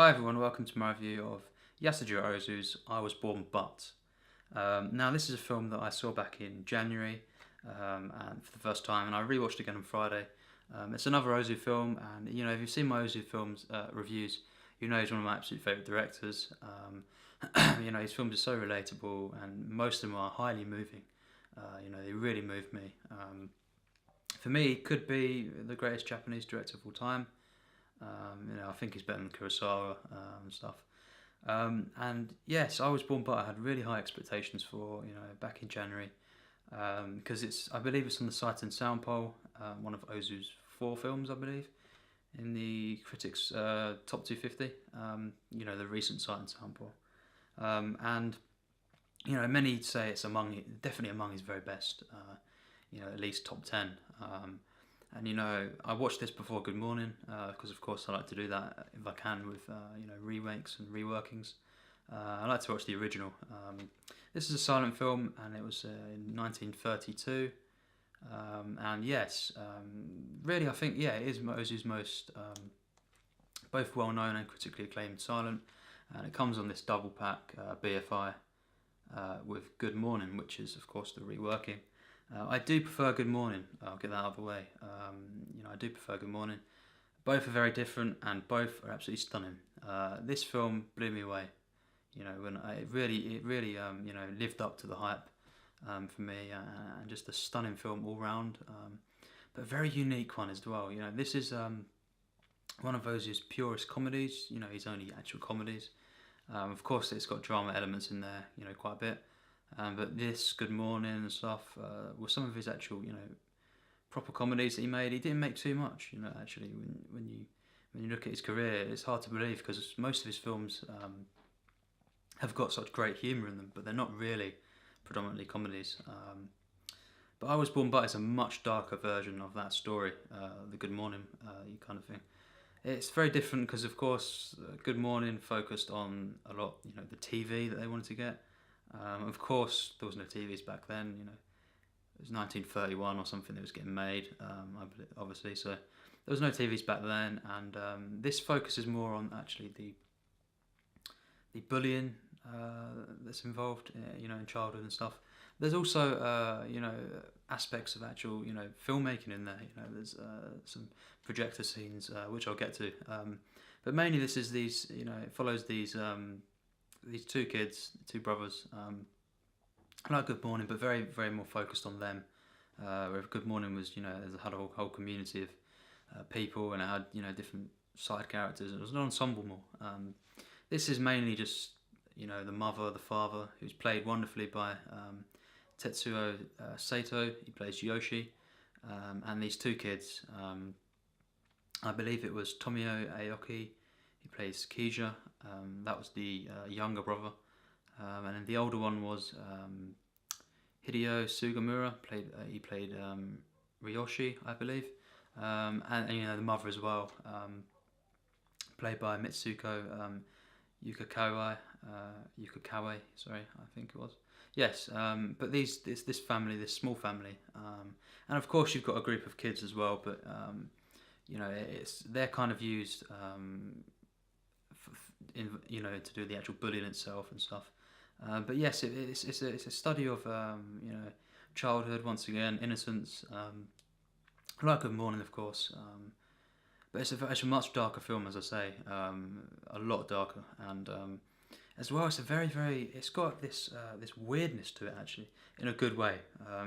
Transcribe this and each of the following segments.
Hi everyone, welcome to my review of Yasujirô Ozu's I Was Born But. Now this is a film that I saw back in January and for the first time, and I rewatched again on Friday. It's another Ozu film, and if you've seen my Ozu films reviews, you know he's one of my absolute favourite directors. His films are so relatable, and most of them are highly moving. They really move me. For me, he could be the greatest Japanese director of all time. I think he's better than Kurosawa and stuff. And yes, I Was Born But I had really high expectations for, back in January. Because I believe it's on the Sight and Sound poll, one of Ozu's 4 films, I believe, in the critics' top 250. The recent Sight and Sound poll. Many say it's definitely among his very best. At least top 10. I watched this before Good Morning because, of course, I like to do that if I can with remakes and reworkings. I like to watch the original. This is a silent film, and it was in 1932. And yes, really, I think it is Ozu's most both well-known and critically acclaimed silent, and it comes on this double pack BFI with Good Morning, which is, of course, the reworking. I do prefer Good Morning. I'll get that out of the way. I do prefer Good Morning. Both are very different, and both are absolutely stunning. This film blew me away. When it really lived up to the hype for me, and just a stunning film all round. But a very unique one as well. This is one of Ozu's purest comedies. His only actual comedies. Of course, it's got drama elements in there. Quite a bit. But this, Good Morning and stuff, were some of his actual, proper comedies that he made. He didn't make too much, actually. When you look at his career, it's hard to believe because most of his films have got such great humour in them, but they're not really predominantly comedies. But I Was Born But is a much darker version of that story, the Good Morning kind of thing. It's very different because, of course, Good Morning focused on a lot, the TV that they wanted to get. Of course, there was no TVs back then. It was 1931 or something that was getting made. Obviously, so there was no TVs back then, and this focuses more on actually the bullying that's involved, in childhood and stuff. There's also, aspects of actual, filmmaking in there. There's some projector scenes which I'll get to. But mainly, this is it follows these two kids, 2 brothers, like Good Morning, but very, very more focused on them. Where Good Morning was, it had a whole community of people, and it had, different side characters. It was an ensemble more. This is mainly just, the mother, the father, who's played wonderfully by Tatsuo Saitô. He plays Yoshi, and these 2 kids. I believe it was Tomio Aoki. He plays Keija. That was the younger brother, and then the older one was Hideo Sugawara. He played Ryoshi, I believe, and the mother as well, played by Mitsuko Yukikawa. Sorry, I think it was. Yes, but this family, this small family, and of course you've got a group of kids as well, but they're kind of used. To do the actual bullying itself and stuff. But yes, it's a study of childhood once again, innocence. Like Good Morning, of course. But it's a much darker film, as I say, a lot darker, and as well, it's a very, very. It's got this weirdness to it, actually, in a good way.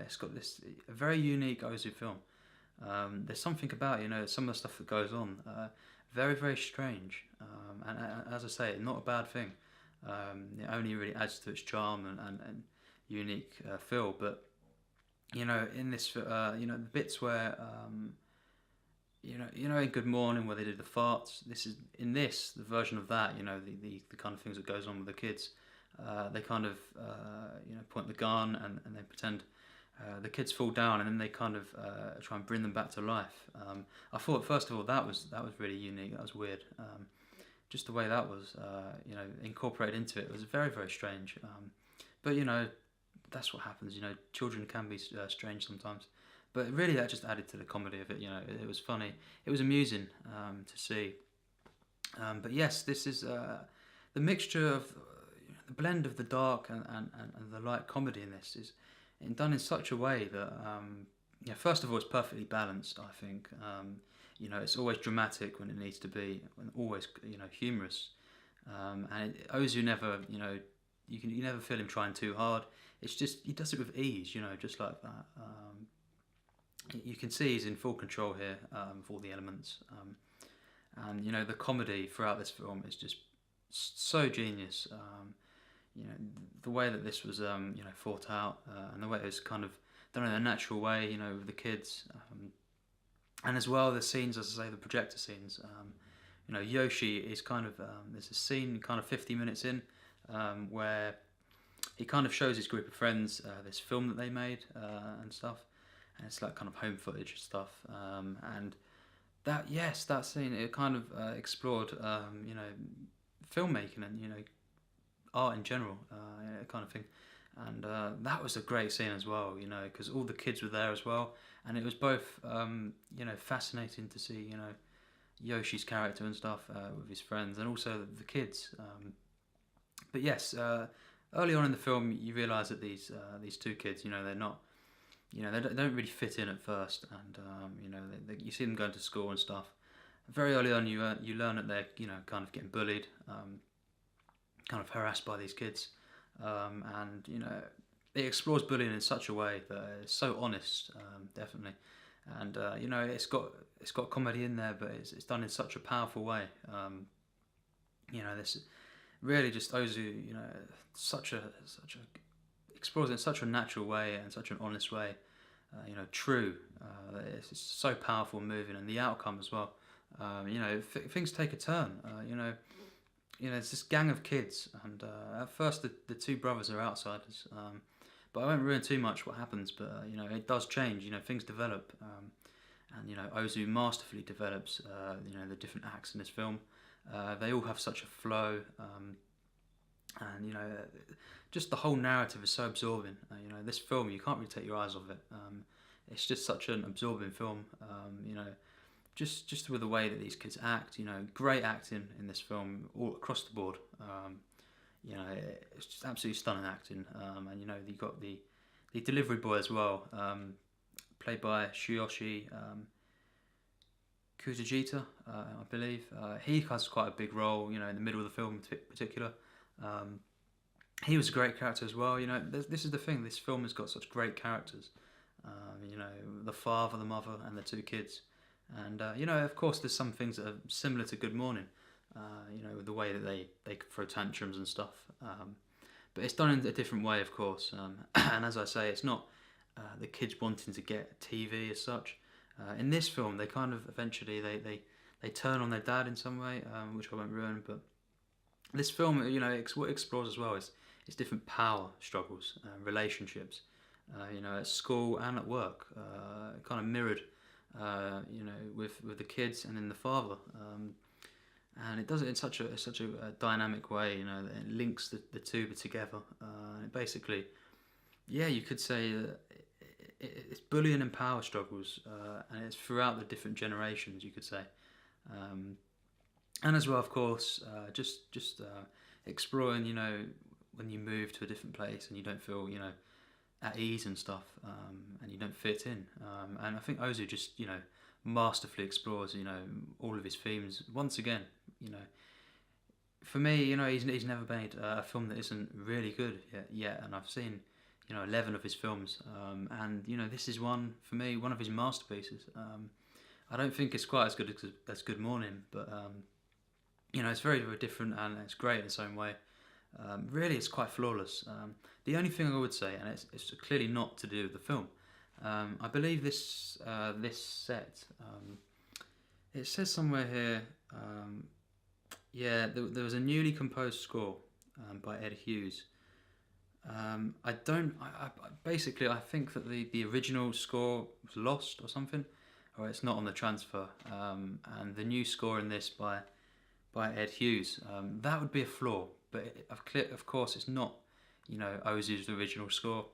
It's got this a very unique Ozu film. There's something about some of the stuff that goes on. Very, very strange, and as I say, not a bad thing. It only really adds to its charm and unique feel. But in this, the bits where in Good Morning where they did the farts. This is the version of that. The kind of things that goes on with the kids. They kind of point the gun and they pretend. The kids fall down and then they kind of try and bring them back to life. I thought, first of all, that was really unique. That was weird. Just the way that was, incorporated into it was very, very strange. But that's what happens. Children can be strange sometimes. But really, that just added to the comedy of it. It was funny. It was amusing to see. But yes, this is the mixture of the blend of the dark and the light comedy in this is done in such a way that yeah, first of all, it's perfectly balanced. I think it's always dramatic when it needs to be, and always humorous. And Ozu never you never feel him trying too hard. It's just he does it with ease, just like that. You can see he's in full control here of all the elements. And the comedy throughout this film is just so genius. The way that this was thought out, and the way it was kind of done in a natural way, with the kids, and as well the scenes, as I say, the projector scenes. Yoshi is kind of there's a scene kind of 50 minutes in where he kind of shows his group of friends this film that they made and stuff, and it's like kind of home footage stuff, and that scene, it kind of explored filmmaking and art in general, kind of thing, and that was a great scene as well, because all the kids were there as well, and it was both fascinating to see Yoshi's character and stuff with his friends, and also the kids. But yes, early on in the film, you realise that these two kids, they're not, they don't really fit in at first, and you see them going to school and stuff. Very early on, you learn that they're kind of getting bullied, kind of harassed by these kids, and it explores bullying in such a way that it's so honest, definitely, and it's got comedy in there, but it's done in such a powerful way. This really just Ozu, such a explores it in such a natural way and such an honest way, true. It's so powerful, moving, and the outcome as well. Things take a turn. It's this gang of kids, and at first the two brothers are outsiders. But I won't ruin too much what happens. But it does change. Things develop, and Ozu masterfully develops. The different acts in this film. They all have such a flow, and just the whole narrative is so absorbing. This film, you can't really take your eyes off it. It's just such an absorbing film. Just with the way that these kids act. Great acting in this film all across the board. It's just absolutely stunning acting. And you got the delivery boy as well, played by Shôichi. Kofujita, I believe. He has quite a big role, in the middle of the film in particular. He was a great character as well. This is the thing. This film has got such great characters. The father, the mother, and the two kids. And of course, there's some things that are similar to Good Morning. With the way that they throw tantrums and stuff. But it's done in a different way, of course. And as I say, it's not the kids wanting to get TV as such. In this film, they kind of eventually they turn on their dad in some way, which I won't ruin. But this film, what it explores as well is different power struggles, relationships, at school and at work, kind of mirrored, with the kids and then the father, and it does it in such a dynamic way, that it links the two together. It basically, you could say that it's bullying and power struggles, and it's throughout the different generations, you could say, and as well, of course, just exploring, when you move to a different place and you don't feel, at ease and stuff, and you don't fit in, and I think Ozu just, masterfully explores, all of his themes once again. For me, he's never made a film that isn't really good yet, and I've seen 11 of his films, and this is one for me, one of his masterpieces. I don't think it's quite as good as Good Morning, but it's very, very different, and it's great in its own way. Really, it's quite flawless. The only thing I would say, and it's clearly not to do with the film, I believe this set, it says somewhere here, there was a newly composed score by Ed Hughes. I think that the original score was lost or something, or it's not on the transfer, and the new score in this by Ed Hughes, that would be a flaw, but of course it's not, Ozu's original score,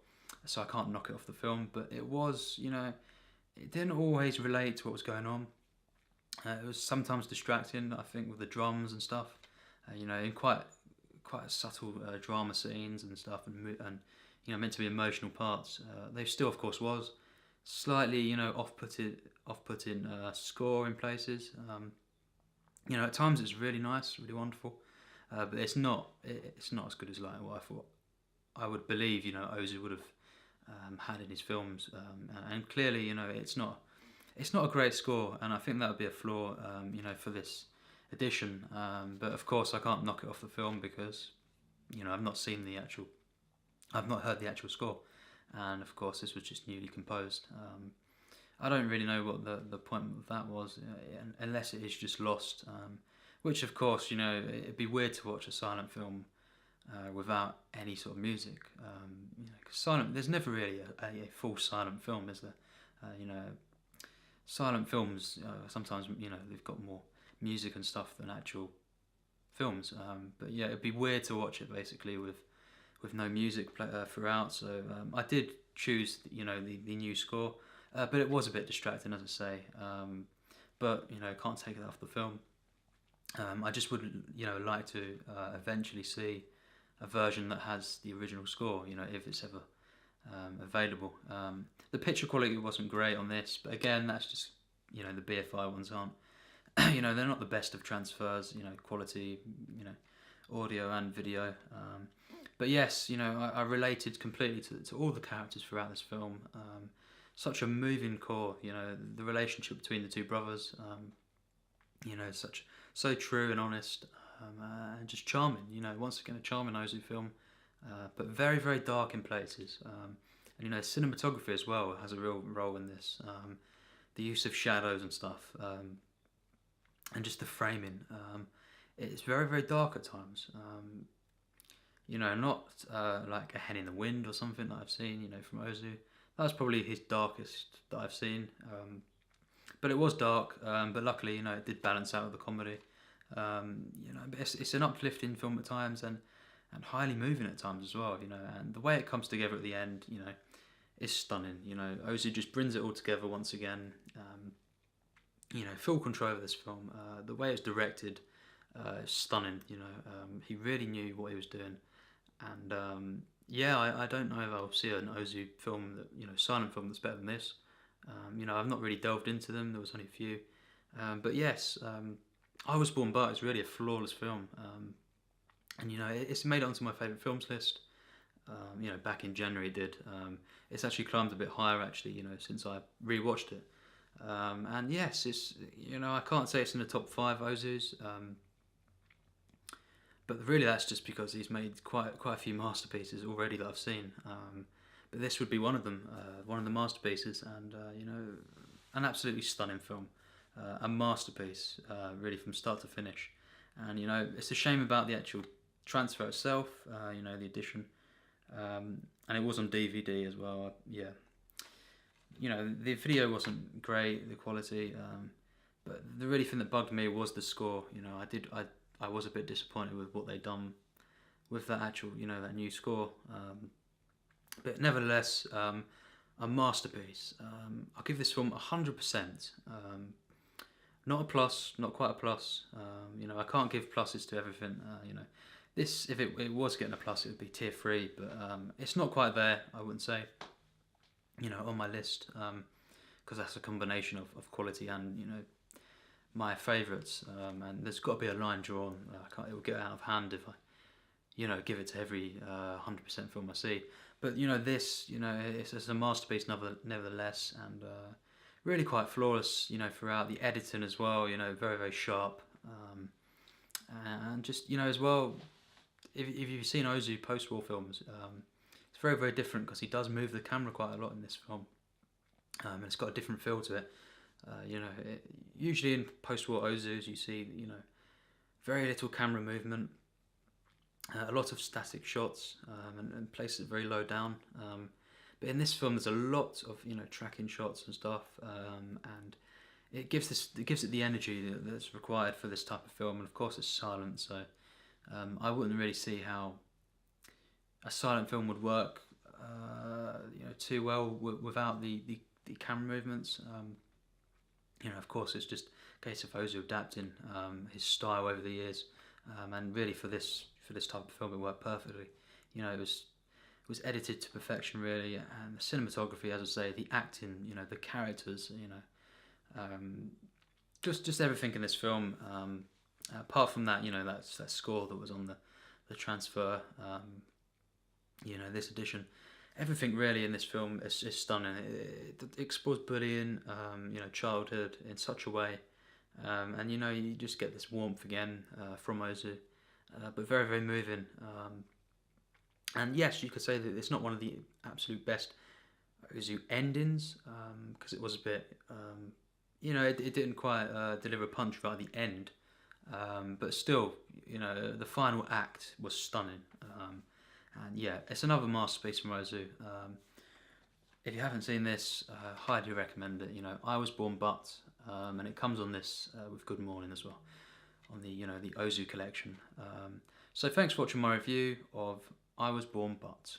so I can't knock it off the film, but it was, it didn't always relate to what was going on, It was sometimes distracting, I think, with the drums and stuff. In quite subtle drama scenes and stuff, and meant to be emotional parts. There still, of course, was slightly off-putting score in places. At times it's really nice, really wonderful, but it's not as good as like what I thought. I would believe Ozu would have had in his films, and clearly it's not a great score, and I think that would be a flaw for this edition. But of course I can't knock it off the film because I've not heard the actual score, and of course this was just newly composed. I don't really know what the point of that was, unless it is just lost. Which of course it'd be weird to watch a silent film without any sort of music. Cause there's never really a full silent film, is there? Silent films sometimes they've got more music and stuff than actual films. But yeah, it'd be weird to watch it basically with no music throughout. So I did choose the new score, but it was a bit distracting, as I say. But can't take it off the film. I just would like to eventually see a version that has the original score. If it's ever available. The picture quality wasn't great on this, but again, that's just the BFI ones aren't. They're not the best of transfers. Quality. Audio and video. But yes, I related completely to all the characters throughout this film. Such a moving core. The relationship between the two brothers. So true and honest, and just charming. Once again, a charming Ozu film, but very, very dark in places. And cinematography as well has a real role in this. The use of shadows and stuff, and just the framing. It's very, very dark at times. Not like A Hen in the Wind or something that I've seen. From Ozu. That's probably his darkest that I've seen. But it was dark. But luckily, it did balance out with the comedy. But it's an uplifting film at times and highly moving at times as well. And the way it comes together at the end, is stunning. Ozu just brings it all together once again. Full control of this film. The way it's directed is stunning. He really knew what he was doing. And I don't know if I'll see an Ozu film that silent film that's better than this. I've not really delved into them. There was only a few, but yes, I Was Born But is really a flawless film, and it's made it onto my favourite films list. Back in January it did. It's actually climbed a bit higher actually. Since I rewatched it, and yes, it's I can't say it's in the top 5 Ozus. But really, that's just because he's made quite a few masterpieces already that I've seen. But this would be one of them, one of the masterpieces, and an absolutely stunning film, a masterpiece, really from start to finish. And it's a shame about the actual transfer itself, the edition, and it was on DVD as well. The video wasn't great, the quality, but the really thing that bugged me was the score. I was a bit disappointed with what they'd done with that actual, that new score. But nevertheless, a masterpiece. I'll give this film 100%. Not a plus, not quite a plus. I can't give pluses to everything. This, if it was getting a plus, it would be tier 3. But it's not quite there, I wouldn't say. On my list, because that's a combination of quality and my favourites. And there's got to be a line drawn. It will get out of hand if I, give it to every 100% film I see. But this, it's a masterpiece nevertheless, and really quite flawless. Throughout the editing as well. Very, very sharp, and just as well. If you've seen Ozu post-war films, it's very, very different because he does move the camera quite a lot in this film, and it's got a different feel to it. Usually in post-war Ozus, you see very little camera movement. A lot of static shots, and places very low down. But in this film, there's a lot of tracking shots and stuff, and it gives it the energy that's required for this type of film. And of course, it's silent, so I wouldn't really see how a silent film would work, too well without the camera movements. of course, it's just a case of Ozu adapting his style over the years, and really for this type of film, it worked perfectly. It was edited to perfection, really, and the cinematography, as I say, the acting, the characters, just everything in this film. Apart from that, that score that was on the transfer, this edition, everything really in this film is stunning. It explores bullying, childhood in such a way, and you just get this warmth again from Ozu, but very, very moving. And yes, you could say that it's not one of the absolute best Ozu endings, because it was a bit, it didn't quite deliver a punch right at the end, but still, the final act was stunning. And yeah, it's another masterpiece from Ozu. If you haven't seen this, highly recommend it. I Was Born But, and it comes on this with Good Morning as well, on the Ozu collection. So thanks for watching my review of I Was Born But.